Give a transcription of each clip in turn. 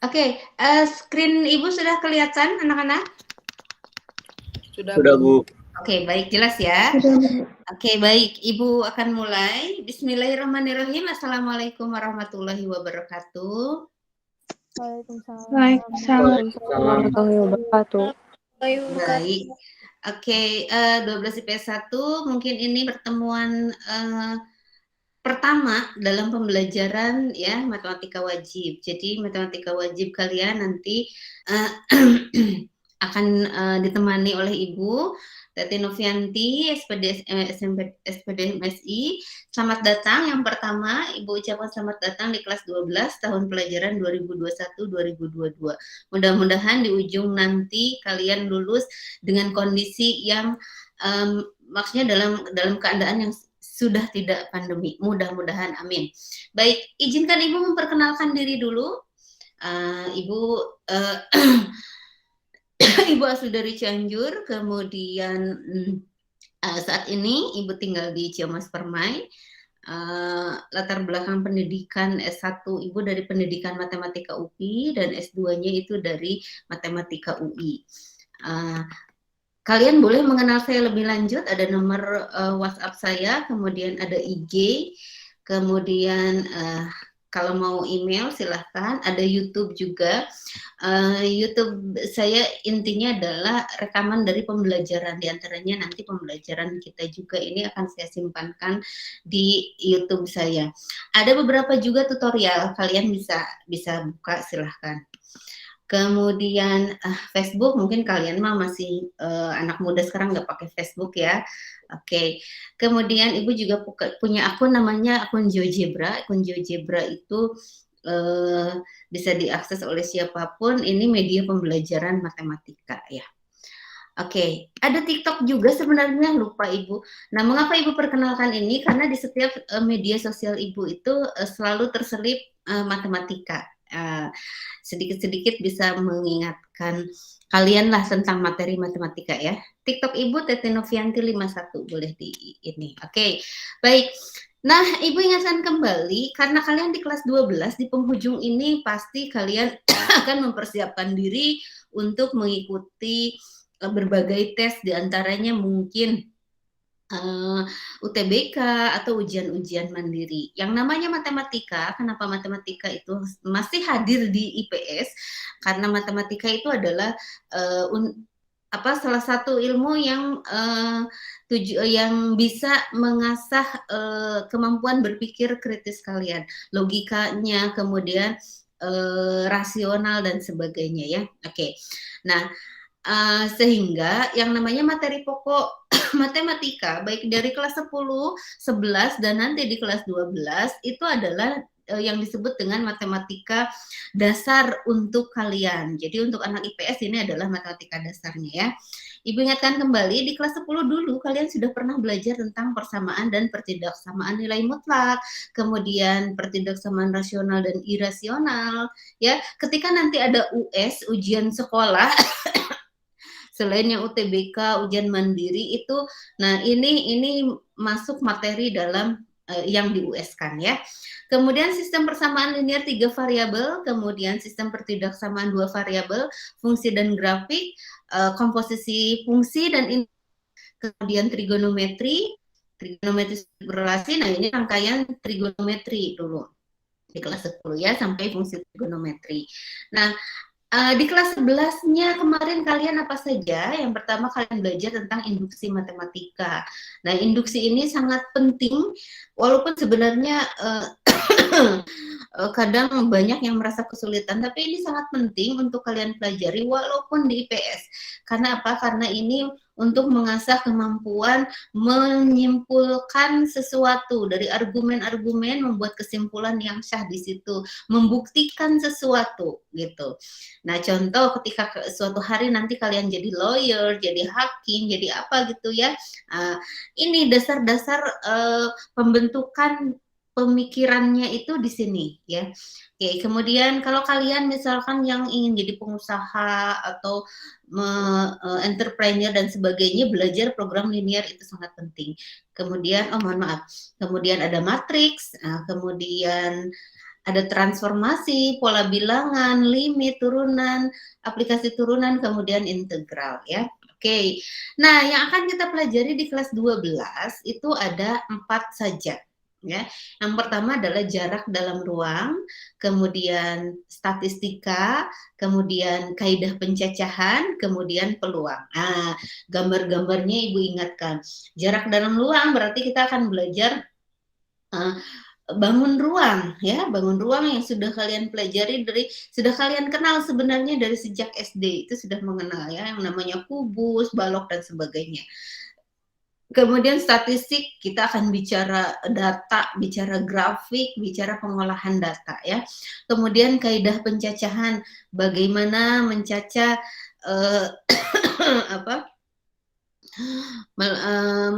Oke, screen Ibu sudah kelihatan anak-anak? Sudah Bu. Oke, baik, jelas ya. Oke, baik, Ibu akan mulai. Bismillahirrahmanirrahim. Assalamualaikum warahmatullahi wabarakatuh. Waalaikumsalam warahmatullahi wabarakatuh. Baik. Oke, 12 IPS 1 mungkin ini pertemuan pertama dalam pembelajaran ya matematika wajib. Jadi matematika wajib kalian nanti akan ditemani oleh Ibu Teti Novianti, SPD SPD MSI. Selamat datang. Yang pertama, Ibu ucapkan selamat datang di kelas 12 tahun pelajaran 2021-2022. Mudah-mudahan di ujung nanti kalian lulus dengan kondisi yang maksudnya dalam keadaan yang sudah tidak pandemi. Mudah-mudahan, amin. Baik, izinkan Ibu memperkenalkan diri dulu. Ibu Ibu asli dari Cianjur, kemudian saat ini Ibu tinggal di Ciamas Permai. Latar belakang pendidikan S1 Ibu dari pendidikan matematika UI dan S2-nya itu dari matematika UI. Kalian boleh mengenal saya lebih lanjut, ada nomor WhatsApp saya, kemudian ada IG, kemudian kalau mau email silahkan, ada YouTube juga. YouTube saya intinya adalah rekaman dari pembelajaran, diantaranya nanti pembelajaran kita juga ini akan saya simpankan di YouTube saya. Ada beberapa juga tutorial, kalian bisa buka silahkan. Kemudian Facebook, mungkin kalian mah masih anak muda sekarang nggak pakai Facebook ya. Oke. Kemudian Ibu juga punya akun namanya akun GeoGebra. Akun GeoGebra itu bisa diakses oleh siapapun. Ini media pembelajaran matematika ya. Oke, ada TikTok juga sebenarnya, lupa Ibu. Nah, mengapa Ibu perkenalkan ini? Karena di setiap media sosial Ibu itu selalu terselip matematika. Sedikit-sedikit bisa mengingatkan kalian lah tentang materi matematika ya. TikTok Ibu Teti Novianti 51 boleh di ini. Oke. Baik. Nah, Ibu ingatkan kembali karena kalian di kelas 12 di penghujung ini pasti kalian akan mempersiapkan diri untuk mengikuti berbagai tes, diantaranya mungkin UTBK atau ujian-ujian mandiri. Yang namanya matematika, kenapa matematika itu masih hadir di IPS? Karena matematika itu adalah salah satu ilmu yang bisa mengasah kemampuan berpikir kritis kalian, logikanya, kemudian rasional dan sebagainya ya. Oke. Nah, sehingga yang namanya materi pokok matematika baik dari kelas 10, 11 dan nanti di kelas 12 itu adalah yang disebut dengan matematika dasar untuk kalian. Jadi untuk anak IPS ini adalah matematika dasarnya ya. Ibu ingatkan kembali di kelas 10 dulu kalian sudah pernah belajar tentang persamaan dan pertidaksamaan nilai mutlak, kemudian pertidaksamaan rasional dan irasional ya. Ketika nanti ada US ujian sekolah selain yang UTBK, ujian mandiri itu, nah ini masuk materi dalam yang di-US-kan ya. Kemudian sistem persamaan linear 3 variabel, kemudian sistem pertidaksamaan 2 variabel, fungsi dan grafik, komposisi fungsi dan kemudian trigonometri berrelasi. Nah, ini rangkaian trigonometri dulu di kelas 10 ya sampai fungsi trigonometri. Nah, di kelas 11-nya kemarin kalian apa saja? Yang pertama kalian belajar tentang induksi matematika. Nah, induksi ini sangat penting, walaupun sebenarnya kadang banyak yang merasa kesulitan, tapi ini sangat penting untuk kalian pelajari walaupun di IPS. Karena apa? Karena ini untuk mengasah kemampuan menyimpulkan sesuatu dari argumen-argumen, membuat kesimpulan yang syah di situ, membuktikan sesuatu gitu. Nah, contoh ketika suatu hari nanti kalian jadi lawyer, jadi hakim, jadi apa gitu ya. Ini dasar-dasar pembentukan pemikirannya itu di sini ya. Oke, kemudian kalau kalian misalkan yang ingin jadi pengusaha atau entrepreneur dan sebagainya, belajar program linear itu sangat penting. Kemudian kemudian ada matriks, kemudian ada transformasi, pola bilangan, limit, turunan, aplikasi turunan, kemudian integral ya. Oke. Nah, yang akan kita pelajari di kelas 12 itu ada 4 saja ya. Yang pertama adalah jarak dalam ruang, kemudian statistika, kemudian kaidah pencacahan, kemudian peluang. Nah, gambar-gambarnya Ibu ingatkan. Jarak dalam ruang berarti kita akan belajar bangun ruang ya, bangun ruang yang sudah kalian pelajari sudah kalian kenal sebenarnya dari sejak SD, itu sudah mengenal ya, yang namanya kubus, balok dan sebagainya. Kemudian statistik, kita akan bicara data, bicara grafik, bicara pengolahan data ya. Kemudian kaidah pencacahan, bagaimana mencacah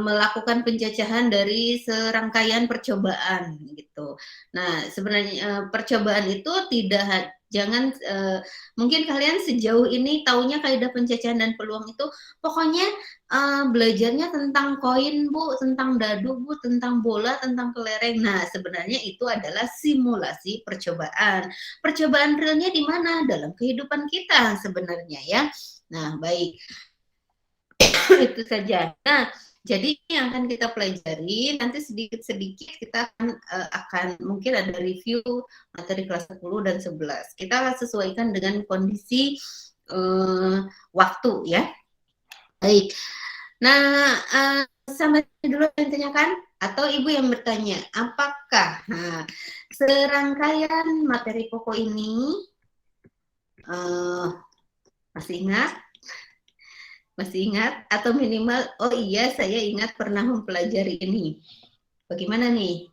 melakukan pencacahan dari serangkaian percobaan gitu. Nah, sebenarnya percobaan itu mungkin kalian sejauh ini taunya kaidah pencacahan dan peluang itu pokoknya belajarnya tentang koin Bu, tentang dadu Bu, tentang bola, tentang kelereng. Nah, sebenarnya itu adalah simulasi percobaan. Percobaan realnya di mana? Dalam kehidupan kita sebenarnya ya. Nah, baik. Itu saja. Nah, jadi yang akan kita pelajari nanti sedikit-sedikit kita akan mungkin ada review materi kelas 10 dan 11. Kita akan sesuaikan dengan kondisi waktu ya. Baik. Nah, sampai dulu yang tanyakan atau Ibu yang bertanya, apakah serangkaian materi pokok ini masih ingat? Masih ingat? Atau minimal, oh iya saya ingat pernah mempelajari ini. Bagaimana nih?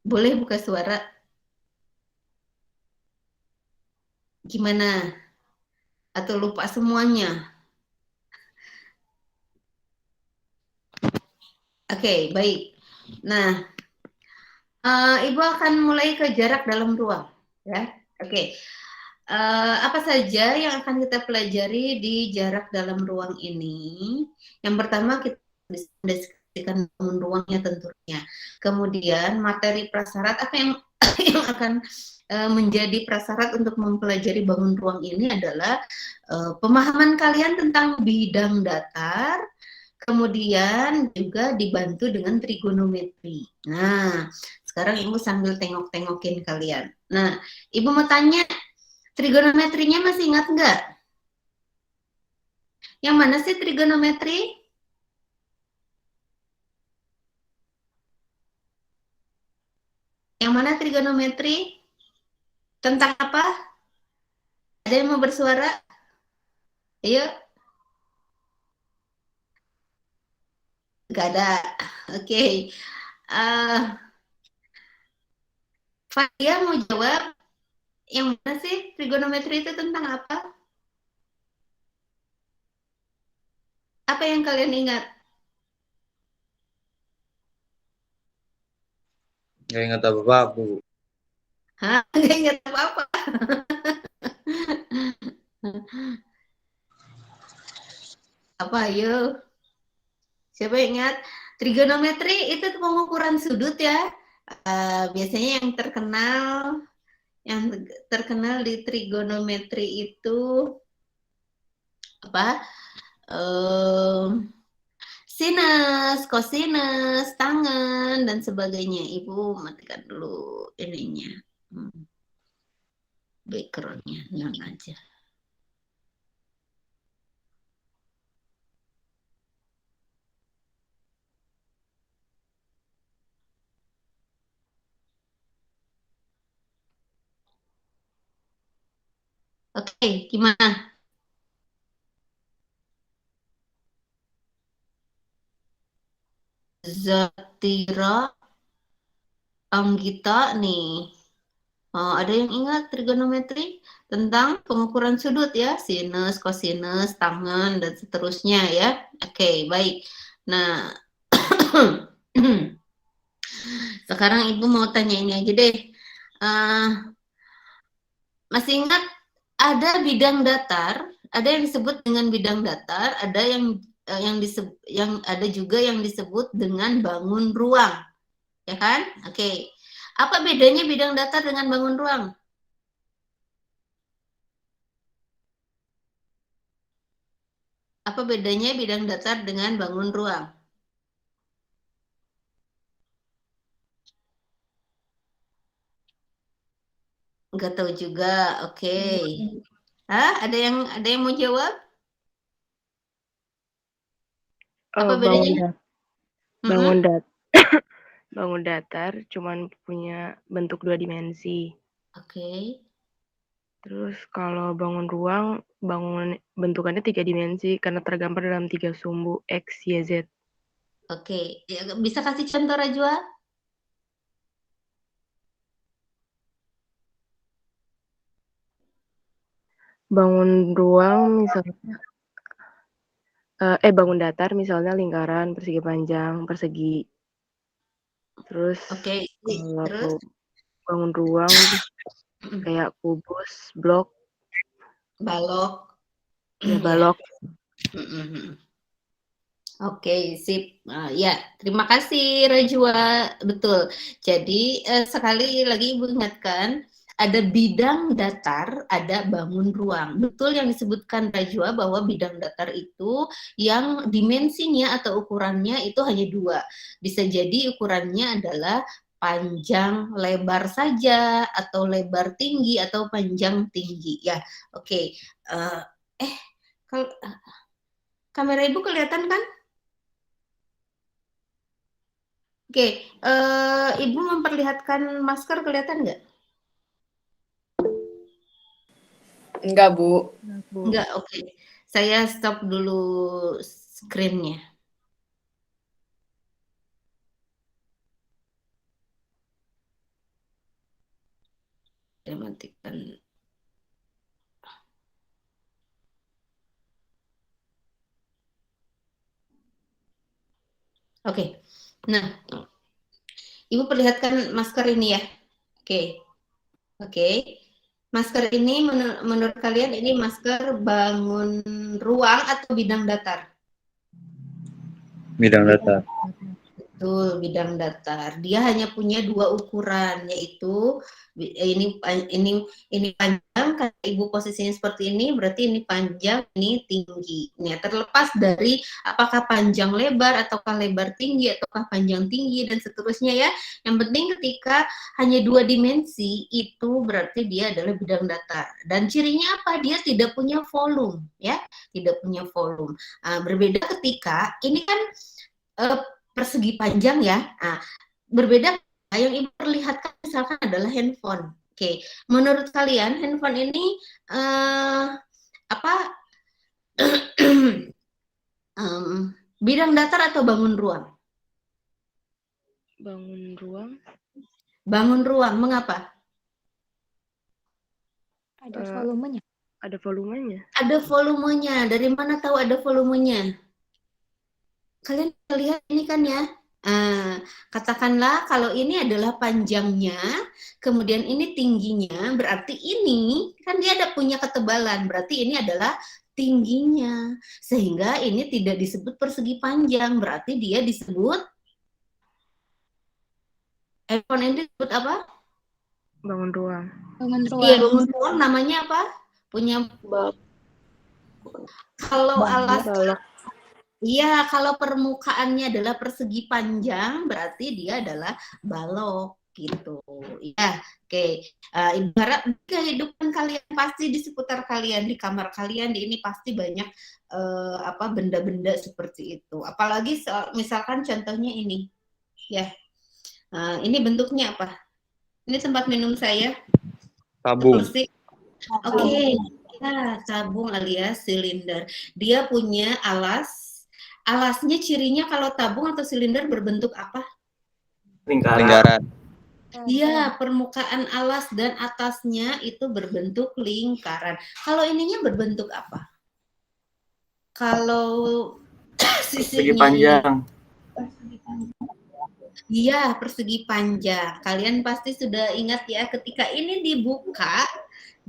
Boleh buka suara? Gimana? Atau lupa semuanya? Oke, baik. Nah, Ibu akan mulai ke jarak dalam ruang. Ya, oke. Apa saja yang akan kita pelajari di jarak dalam ruang ini? Yang pertama kita bisa mendeskripsikan bangun ruangnya tentunya. Kemudian materi prasyarat apa yang yang akan menjadi prasyarat untuk mempelajari bangun ruang ini adalah pemahaman kalian tentang bidang datar, kemudian juga dibantu dengan trigonometri. Nah, sekarang Ibu sambil tengok-tengokin kalian. Nah, Ibu mau tanya, trigonometrinya masih ingat nggak? Yang mana sih trigonometri? Yang mana trigonometri? Tentang apa? Ada yang mau bersuara? Ayo. Nggak ada. Oke. Fadia mau jawab? Yang mana sih trigonometri itu tentang apa? Apa yang kalian ingat? Nggak ingat apa-apa, Bu. Hah? Nggak ingat apa-apa. Apa ayo? Siapa yang ingat? Trigonometri itu pengukuran sudut ya. Biasanya yang terkenal di trigonometri itu apa? Sinus, kosinus, tangen dan sebagainya. Ibu matikan dulu ininya. Backgroundnya, non aja. Oke, gimana? Zatira, Anggita nih. Ada yang ingat trigonometri tentang pengukuran sudut ya, sinus, kosinus, tangen dan seterusnya ya. Oke, baik. Nah, sekarang Ibu mau tanya ini aja deh. Masih ingat ada bidang datar, ada yang disebut dengan bidang datar, ada yang ada juga yang disebut dengan bangun ruang, ya kan? Oke. Apa bedanya bidang datar dengan bangun ruang? Apa bedanya bidang datar dengan bangun ruang? Nggak tahu juga. Oke. Hah? Ada yang mau jawab? Apa bedanya? Bangun datar cuman punya bentuk 2 dimensi. Oke. Terus kalau bangun ruang, bentukannya 3 dimensi karena tergambar dalam 3 sumbu X, Y, Z. Oke. Ya, bisa kasih contoh, Rajwa? Bangun ruang misalnya bangun datar misalnya lingkaran, persegi panjang, persegi. Terus Oke. kalau Terus? bangun ruang kayak kubus, blok, Balok. ya balok. Oke, sip. Ya, terima kasih Rajwa. Betul. Jadi sekali lagi Ibu ingatkan, ada bidang datar, ada bangun ruang. Betul yang disebutkan Rajwa bahwa bidang datar itu yang dimensinya atau ukurannya itu hanya 2. Bisa jadi ukurannya adalah panjang lebar saja atau lebar tinggi atau panjang tinggi. Ya, oke. Kalau kamera Ibu kelihatan kan? Oke, Ibu memperlihatkan masker kelihatan nggak? Enggak, Bu. Enggak, oke. Saya stop dulu screen-nya. Saya matikan. Oke, nah, Ibu perlihatkan masker ini ya. Oke. Masker ini menurut kalian ini masker bangun ruang atau bidang datar? Bidang datar. Betul, bidang datar. Dia hanya punya 2 ukuran, yaitu ini panjang, karena Ibu posisinya seperti ini, berarti ini panjang, ini tinggi. Nah, terlepas dari apakah panjang lebar, ataukah lebar tinggi, ataukah panjang tinggi, dan seterusnya ya. Yang penting ketika hanya 2 dimensi, itu berarti dia adalah bidang datar. Dan cirinya apa? Dia tidak punya volume, ya, tidak punya volume. Berbeda ketika ini kan persegi panjang ya. Nah, berbeda yang Ibu perlihatkan misalkan adalah handphone. Oke, menurut kalian handphone ini apa bidang datar atau bangun ruang? Bangun ruang. Bangun ruang, mengapa? Ada volumenya. Ada volumenya. Ada volumenya. Dari mana tahu ada volumenya? Kalian lihat ini kan ya. Katakanlah kalau ini adalah panjangnya, kemudian ini tingginya, berarti ini kan dia ada punya ketebalan, berarti ini adalah tingginya, sehingga ini tidak disebut persegi panjang, berarti dia disebut handphone ini disebut apa? Bangun ruang. Iya, bangun ruang namanya apa? Punya kalau alas. Iya, kalau permukaannya adalah persegi panjang, berarti dia adalah balok gitu. Ya, oke. Ibarat kehidupan kalian pasti di seputar kalian, di kamar kalian, di ini pasti banyak benda-benda seperti itu. Apalagi misalkan contohnya ini, ya. Ini bentuknya apa? Ini tempat minum saya. Tabung. Oke. Ya, tabung alias silinder. Dia punya alasnya cirinya kalau tabung atau silinder berbentuk apa? Lingkaran. Iya, permukaan alas dan atasnya itu berbentuk lingkaran. Kalau ininya berbentuk apa? Kalau persegi panjang. Iya, persegi panjang. Kalian pasti sudah ingat ya, ketika ini dibuka,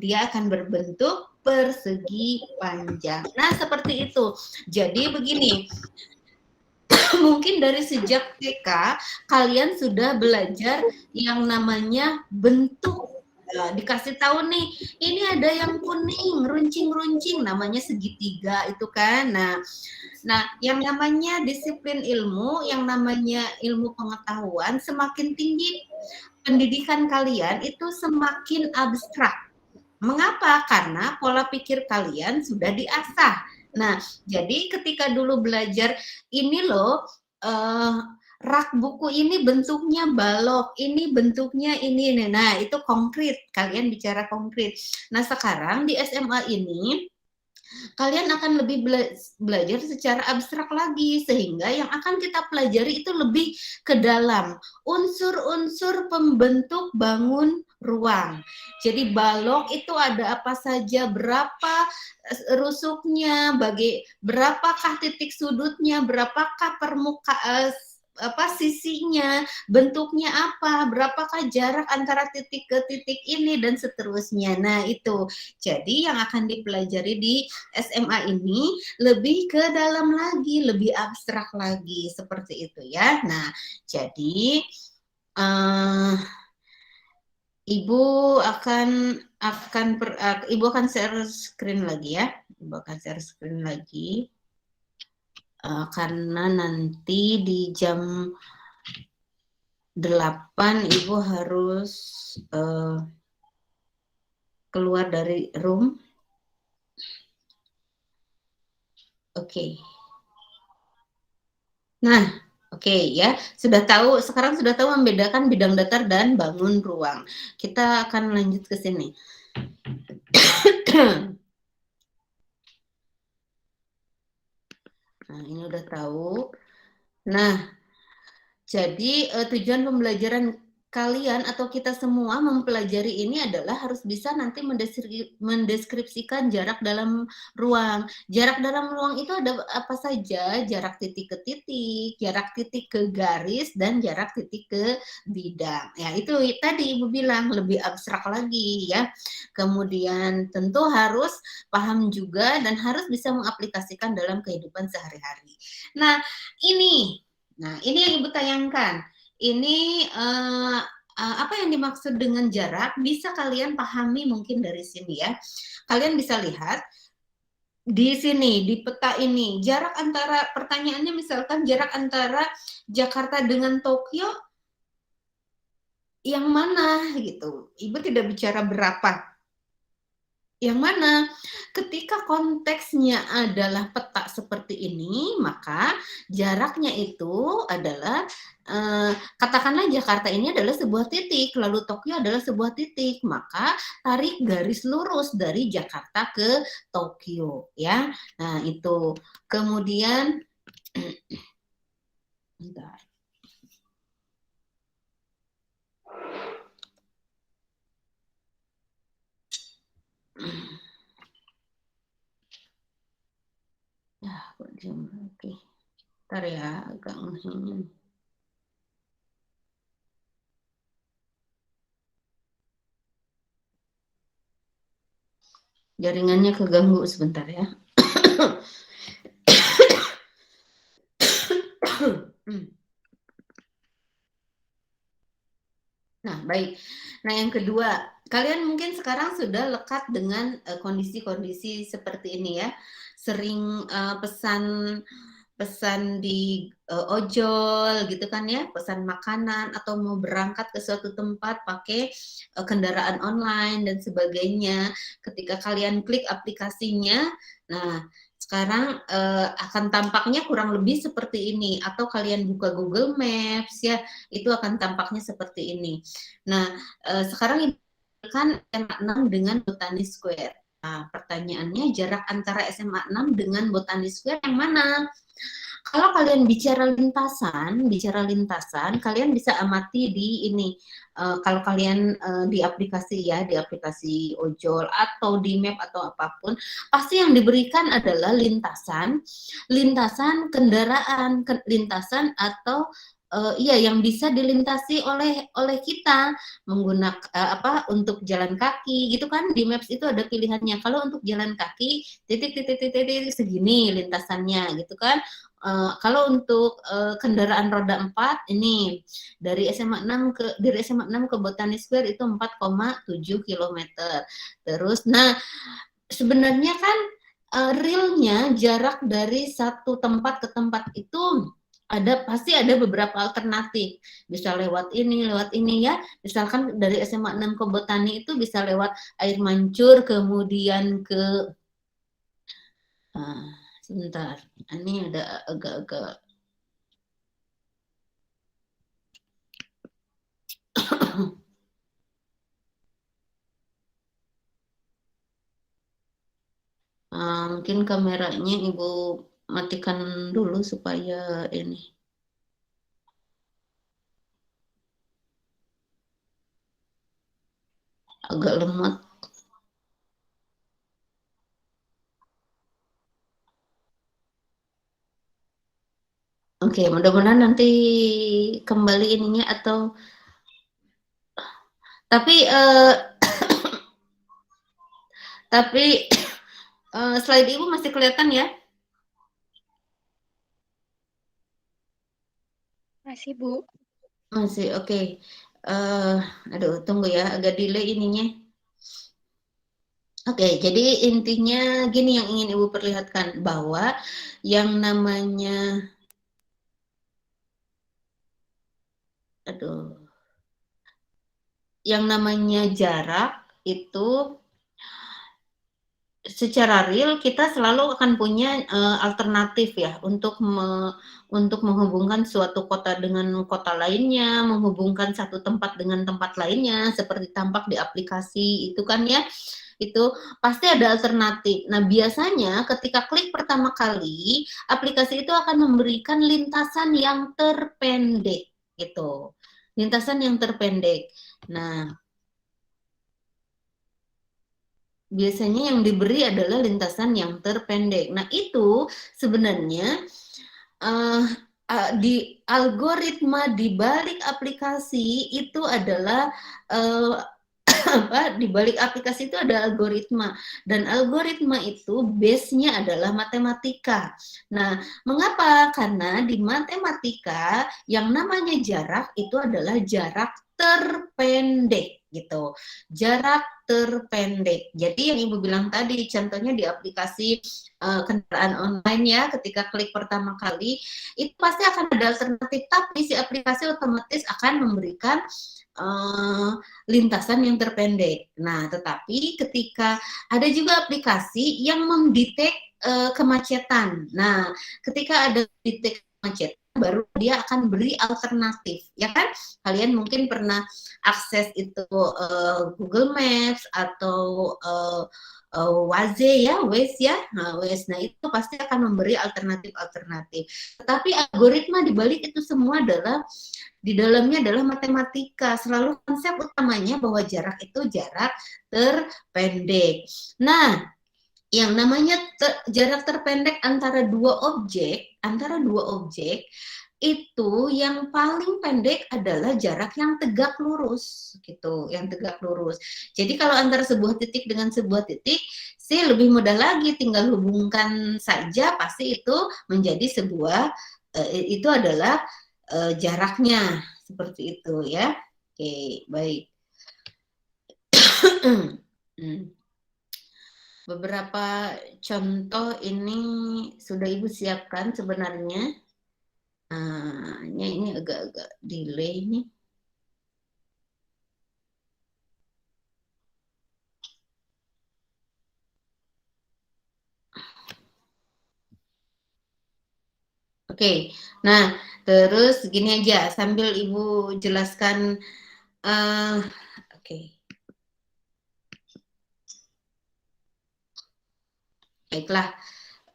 dia akan berbentuk persegi panjang. Nah, seperti itu. Jadi begini, mungkin dari sejak TK kalian sudah belajar yang namanya bentuk. Dikasih tahu nih, ini ada yang kuning, runcing-runcing, namanya segitiga itu kan. Nah, yang namanya disiplin ilmu, yang namanya ilmu pengetahuan, semakin tinggi pendidikan kalian itu semakin abstrak. Mengapa? Karena pola pikir kalian sudah diasah. Nah, jadi ketika dulu belajar ini loh, rak buku ini bentuknya balok, ini bentuknya ini. Nah, itu konkret. Kalian bicara konkret. Nah, sekarang di SMA ini kalian akan lebih belajar secara abstrak lagi, sehingga yang akan kita pelajari itu lebih ke dalam unsur-unsur pembentuk bangun ruang. Jadi balok itu ada apa saja, berapa rusuknya, berapakah titik sudutnya, berapakah permukaan sisinya, bentuknya apa, berapakah jarak antara titik ke titik ini, dan seterusnya. Nah, itu. Jadi yang akan dipelajari di SMA ini lebih ke dalam lagi, lebih abstrak lagi, seperti itu ya. Nah, jadi Ibu akan share screen lagi ya. Ibu akan share screen lagi. Karena nanti di jam 8 Ibu harus keluar dari room. Oke. Nah, oke ya. Sekarang sudah tahu membedakan bidang datar dan bangun ruang. Kita akan lanjut ke sini. Nah, ini udah tahu. Nah, jadi tujuan pembelajaran kalian atau kita semua mempelajari ini adalah harus bisa nanti mendeskripsikan jarak dalam ruang. Jarak dalam ruang itu ada apa saja? Jarak titik ke titik, jarak titik ke garis, dan jarak titik ke bidang. Ya, itu tadi Ibu bilang lebih abstrak lagi ya. Kemudian tentu harus paham juga dan harus bisa mengaplikasikan dalam kehidupan sehari-hari. Nah, ini yang Ibu tayangkan. Ini apa yang dimaksud dengan jarak bisa kalian pahami mungkin dari sini ya. Kalian bisa lihat di sini, di peta ini, jarak antara, pertanyaannya misalkan jarak antara Jakarta dengan Tokyo yang mana gitu. Ibu tidak bicara berapa. Yang mana ketika konteksnya adalah peta seperti ini, maka jaraknya itu adalah katakanlah Jakarta ini adalah sebuah titik, lalu Tokyo adalah sebuah titik, maka tarik garis lurus dari Jakarta ke Tokyo ya. Nah, itu. Kemudian bentar. Ya, kok jam lagi. Ntar ya, agak ngehingin. Jaringannya keganggu sebentar ya. Nah, baik. Nah, yang kedua, kalian mungkin sekarang sudah lekat dengan kondisi-kondisi seperti ini ya. Sering pesan di ojol gitu kan ya, pesan makanan atau mau berangkat ke suatu tempat pakai kendaraan online dan sebagainya. Ketika kalian klik aplikasinya, nah sekarang akan tampaknya kurang lebih seperti ini, atau kalian buka Google Maps ya, itu akan tampaknya seperti ini. Nah, sekarang kan SMA 6 dengan Botani Square. Nah, pertanyaannya jarak antara SMA 6 dengan Botani Square yang mana? Kalau kalian bicara lintasan, kalian bisa amati di ini. Kalau kalian di aplikasi ya, di aplikasi ojol atau di map atau apapun, pasti yang diberikan adalah lintasan kendaraan, lintasan atau iya yang bisa dilintasi oleh kita menggunakan untuk jalan kaki gitu kan, di Maps itu ada pilihannya. Kalau untuk jalan kaki titik segini lintasannya gitu kan. Kalau untuk kendaraan roda 4 ini dari SMA 6 ke Botani Square itu 4,7 km. Terus sebenarnya kan realnya jarak dari satu tempat ke tempat itu pasti ada beberapa alternatif, bisa lewat ini ya, misalkan dari SMA 6 ke Botani itu bisa lewat Air Mancur, kemudian ke sebentar, ini ada agak-agak mungkin kameranya Ibu matikan dulu supaya ini. Agak lemot. Oke, mudah-mudahan nanti kembali ininya atau tapi slide Ibu masih kelihatan ya? Masih, Bu. Masih, oke. Aduh, tunggu ya, agak delay ininya. Oke, jadi intinya gini yang ingin Ibu perlihatkan, bahwa yang namanya jarak itu secara real kita selalu akan punya alternatif ya untuk menghubungkan suatu kota dengan kota lainnya, menghubungkan satu tempat dengan tempat lainnya, seperti tampak di aplikasi itu kan ya, itu pasti ada alternatif. Nah biasanya ketika klik pertama kali, aplikasi itu akan memberikan lintasan yang terpendek gitu, lintasan yang terpendek. Nah biasanya yang diberi adalah lintasan yang terpendek. Nah itu sebenarnya di algoritma di balik aplikasi itu adalah di balik aplikasi itu ada algoritma, dan algoritma itu base-nya adalah matematika. Nah, mengapa? Karena di matematika yang namanya jarak itu adalah jarak terpendek gitu. Jarak terpendek. Jadi yang Ibu bilang tadi, contohnya di aplikasi kendaraan online ya, ketika klik pertama kali, itu pasti akan ada alternatif, tapi si aplikasi otomatis akan memberikan lintasan yang terpendek. Nah, tetapi ketika ada juga aplikasi yang mendetek kemacetan. Nah, ketika ada detek kemacetan, baru dia akan beri alternatif, ya kan? Kalian mungkin pernah akses itu Google Maps atau Waze ya, Waze. Nah, itu pasti akan memberi alternatif-alternatif. Tetapi algoritma di balik itu semua adalah di dalamnya adalah matematika. Selalu konsep utamanya bahwa jarak itu jarak terpendek. Nah, yang namanya jarak terpendek antara dua objek itu yang paling pendek adalah jarak yang tegak lurus gitu, yang tegak lurus. Jadi kalau antara sebuah titik dengan sebuah titik sih lebih mudah lagi, tinggal hubungkan saja, pasti itu menjadi sebuah itu adalah jaraknya, seperti itu ya. Oke, baik. Beberapa contoh ini sudah Ibu siapkan sebenarnya. Ini agak-agak delay nih. Oke, nah terus gini aja sambil Ibu jelaskan. Oke. Baiklah,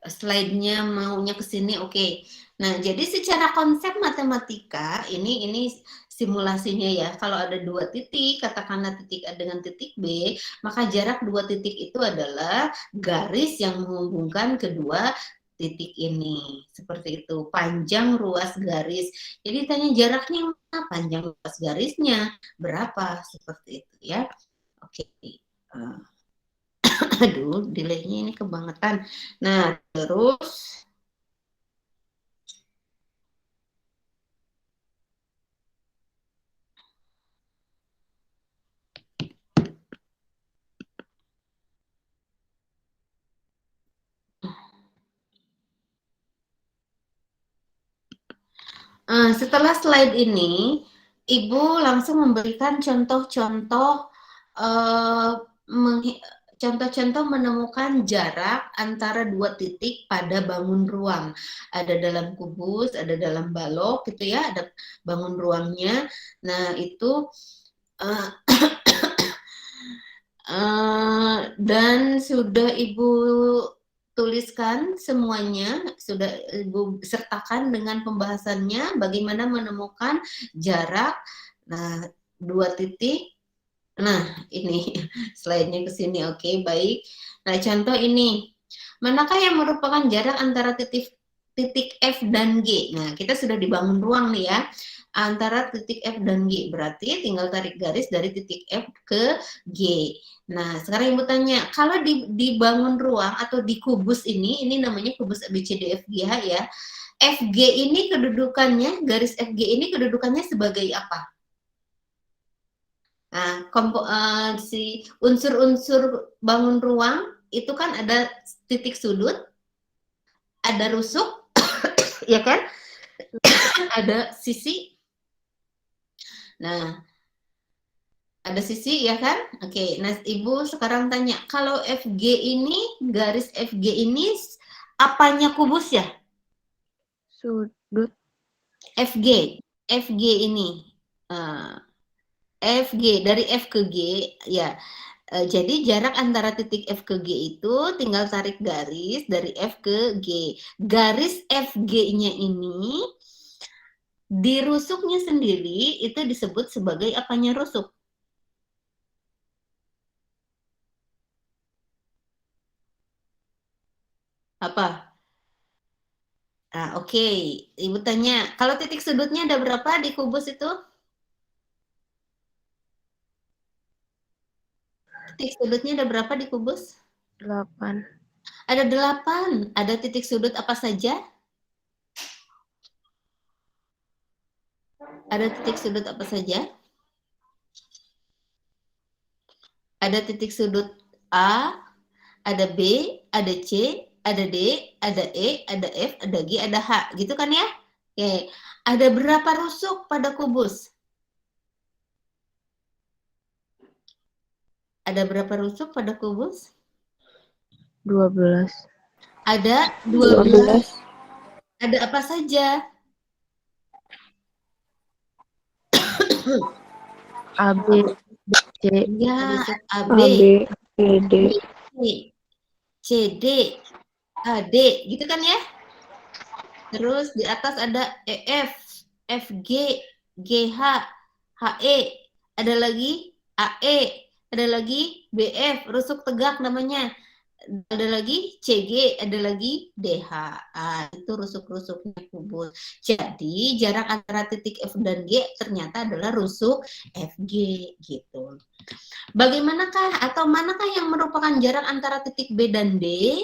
slide-nya maunya ke sini, oke. Nah, jadi secara konsep matematika, ini simulasinya ya, kalau ada dua titik, katakanlah titik A dengan titik B, maka jarak dua titik itu adalah garis yang menghubungkan kedua titik ini. Seperti itu. Panjang ruas garis. Jadi tanya jaraknya mana? Panjang ruas garisnya berapa? Seperti itu ya. Oke. Aduh, delay-nya ini kebangetan. Nah, terus setelah slide ini, Ibu langsung memberikan contoh-contoh contoh-contoh menemukan jarak antara dua titik pada bangun ruang. Ada dalam kubus, ada dalam balok gitu ya, ada bangun ruangnya. Nah, itu dan sudah Ibu tuliskan semuanya, sudah Ibu sertakan dengan pembahasannya bagaimana menemukan jarak. Nah, dua titik. Nah, ini slide-nya ke sini. Oke, baik. Nah, contoh ini. Manakah yang merupakan jarak antara titik F dan G? Nah, kita sudah dibangun ruang nih ya. Antara titik F dan G. Berarti tinggal tarik garis dari titik F ke G. Nah, sekarang Ibu tanya, kalau dibangun ruang atau di kubus ini namanya kubus ABCDFGH ya. FG ini kedudukannya, garis FG ini kedudukannya sebagai apa? Nah, si unsur-unsur bangun ruang itu kan ada titik sudut, ada rusuk, ya kan? Ada sisi. Nah, ada sisi ya kan? Oke, nah Ibu sekarang tanya, kalau FG ini, garis FG ini apanya kubus ya? Sudut. FG ini. FG, dari F ke G, ya. Jadi jarak antara titik F ke G itu tinggal tarik garis dari F ke G. Garis FG-nya ini, di rusuknya sendiri itu disebut sebagai apanya rusuk? Apa? Nah, oke. Ibu tanya, kalau titik sudutnya ada berapa di kubus itu? Titik sudutnya ada berapa di kubus? 8. Ada 8. Ada titik sudut apa saja? Ada titik sudut apa saja? Ada titik sudut A, ada B, ada C, ada D, ada E, ada F, ada G, ada H. Gitu kan ya? Oke. Ada berapa rusuk pada kubus? Ada berapa rusuk pada kubus? 12. Ada 12. Ada apa saja? AB, C, Ya, AB, CD, CD, AD, gitu kan ya? Terus di atas ada EF, FG, GH, HE, ada lagi AE, ada lagi BF, rusuk tegak namanya. Ada lagi CG, ada lagi DH. Itu rusuk-rusuknya kubus. Jadi jarak antara titik F dan G ternyata adalah rusuk FG gitu. Bagaimanakah atau manakah yang merupakan jarak antara titik B dan D?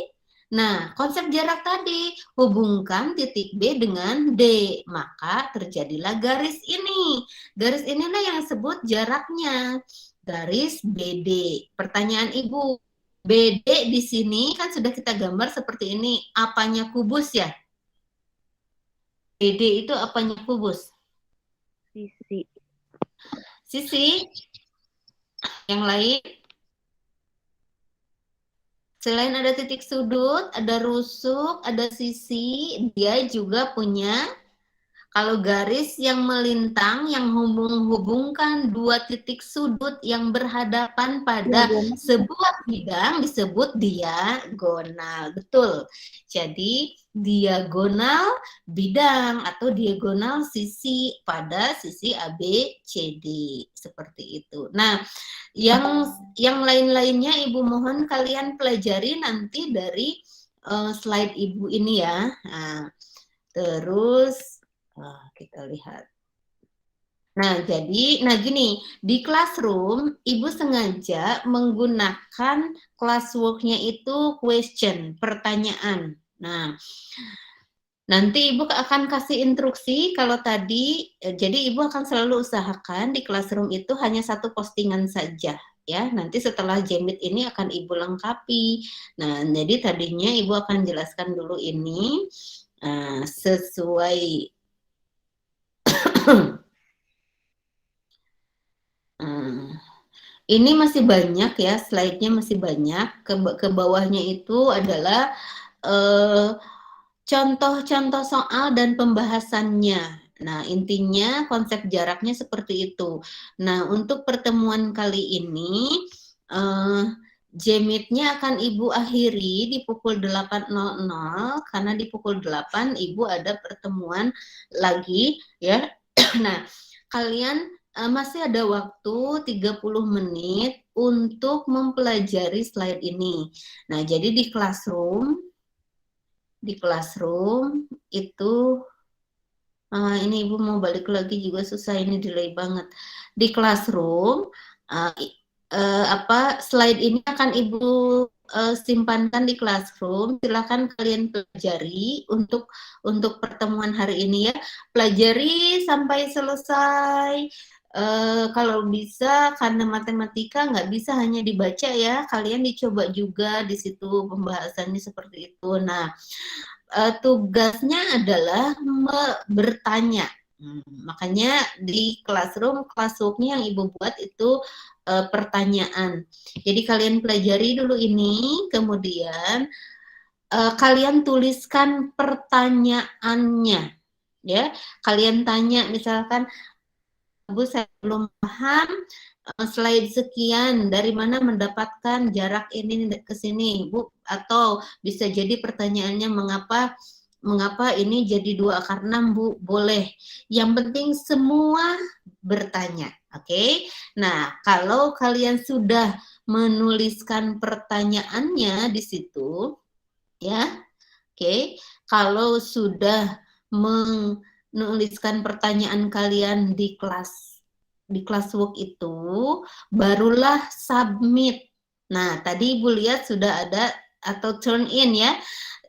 Nah, konsep jarak tadi, hubungkan titik B dengan D, maka terjadilah garis ini. Garis inilah yang disebut jaraknya, garis BD. Pertanyaan Ibu, BD di sini kan sudah kita gambar seperti ini, apanya kubus ya? BD itu apanya kubus? sisi. Sisi. Yang lain? Selain ada titik sudut, ada rusuk, ada sisi, dia juga punya, kalau garis yang melintang, yang menghubungkan dua titik sudut yang berhadapan pada sebuah bidang disebut diagonal. Betul. Jadi, diagonal bidang atau diagonal sisi pada sisi ABCD. Seperti itu. Nah, yang lain-lainnya Ibu mohon kalian pelajari nanti dari slide Ibu ini ya. Nah, terus kita lihat. Nah, gini, di Classroom, Ibu sengaja menggunakan classwork-nya itu question, pertanyaan. Nah, nanti Ibu akan kasih instruksi kalau tadi, jadi Ibu akan selalu usahakan di Classroom itu hanya satu postingan saja. Ya, nanti setelah Jemit ini akan Ibu lengkapi. Nah, jadi tadinya Ibu akan jelaskan dulu ini sesuai ini masih banyak ya, slide-nya masih banyak. Ke bawahnya itu adalah contoh-contoh soal dan pembahasannya. Nah, intinya konsep jaraknya seperti itu. Nah, untuk pertemuan kali ini, Jemit-nya akan Ibu akhiri di pukul 8.00, karena di pukul 8 Ibu ada pertemuan lagi, ya. Nah, kalian masih ada waktu 30 menit untuk mempelajari slide ini. Nah, jadi di Classroom itu ini Ibu mau balik lagi juga susah, ini delay banget. Di Classroom slide ini akan Ibu simpankan di Classroom. Silakan kalian pelajari untuk pertemuan hari ini ya. Pelajari sampai selesai. Kalau bisa, karena matematika nggak bisa hanya dibaca ya, kalian dicoba juga di situ pembahasannya seperti itu. Nah, tugasnya adalah bertanya. Makanya di Classroom, classwork-nya yang Ibu buat itu pertanyaan. Jadi kalian pelajari dulu ini, kemudian kalian tuliskan pertanyaannya. Ya, kalian tanya misalkan, Bu, saya belum paham slide sekian, dari mana mendapatkan jarak ini ke sini, Bu? Atau bisa jadi pertanyaannya mengapa ini jadi 2/6, Bu? Boleh. Yang penting semua bertanya, oke? Nah, kalau kalian sudah menuliskan pertanyaannya di situ, ya, oke? Kalau sudah menuliskan pertanyaan kalian di classwork itu, barulah submit. Nah, tadi Ibu lihat sudah ada atau turn in ya.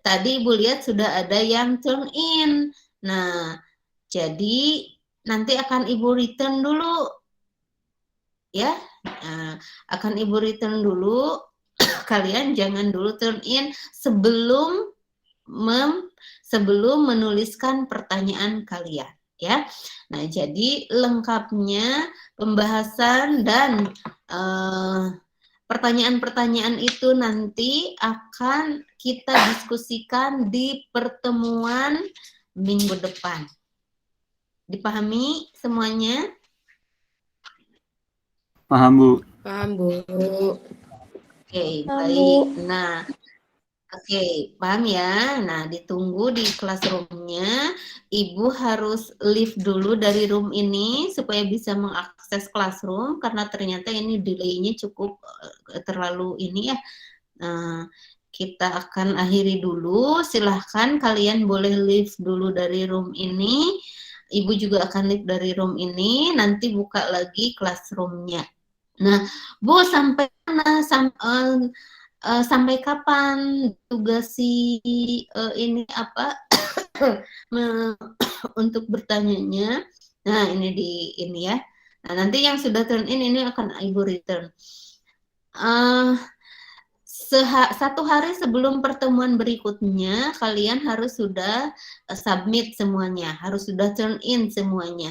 Tadi Ibu lihat sudah ada yang turn in. Nah, jadi nanti akan Ibu return dulu. Ya, akan Ibu return dulu. Kalian jangan dulu turn in sebelum menuliskan pertanyaan kalian, ya. Nah, jadi lengkapnya pembahasan dan pertanyaan-pertanyaan itu nanti akan kita diskusikan di pertemuan minggu depan. Dipahami semuanya? Paham, Bu. Paham, Bu. Oke, baik. Nah, oke, paham ya? Nah, ditunggu di Classroom-nya. Ibu harus leave dulu dari room ini supaya bisa mengakses Classroom, karena ternyata ini delay-nya cukup terlalu ini ya. Kita akan akhiri dulu. Silahkan kalian boleh leave dulu dari room ini. Ibu juga akan leave dari room ini. Nanti buka lagi Classroom-nya. Nah, Bu, sampai mana? Sampai kapan tugas ini apa untuk bertanyanya? Nah, ini ya. Nah, nanti yang sudah turn in ini akan Ibu return. 1 hari sebelum pertemuan berikutnya, kalian harus sudah submit semuanya, harus sudah turn in semuanya.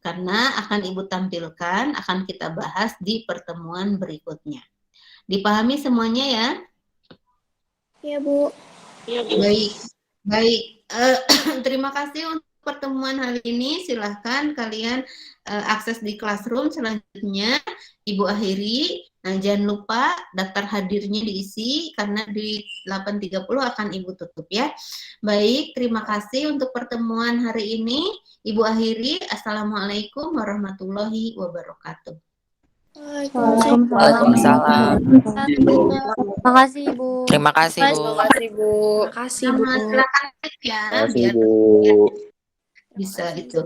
Karena akan Ibu tampilkan, akan kita bahas di pertemuan berikutnya. Dipahami semuanya ya? Iya, Bu. Baik. Terima kasih untuk pertemuan hari ini. Silahkan kalian akses di Classroom. Selanjutnya Ibu akhiri. Nah, jangan lupa daftar hadirnya diisi, karena di 8.30 akan Ibu tutup ya. Baik, terima kasih untuk pertemuan hari ini. Ibu akhiri. Assalamualaikum warahmatullahi wabarakatuh. Waalaikumsalam. Makasih, Bu. Terima kasih, Bu. Makasih, Bu. Silakan ya, Terima kasih, biar Bu. bisa itu.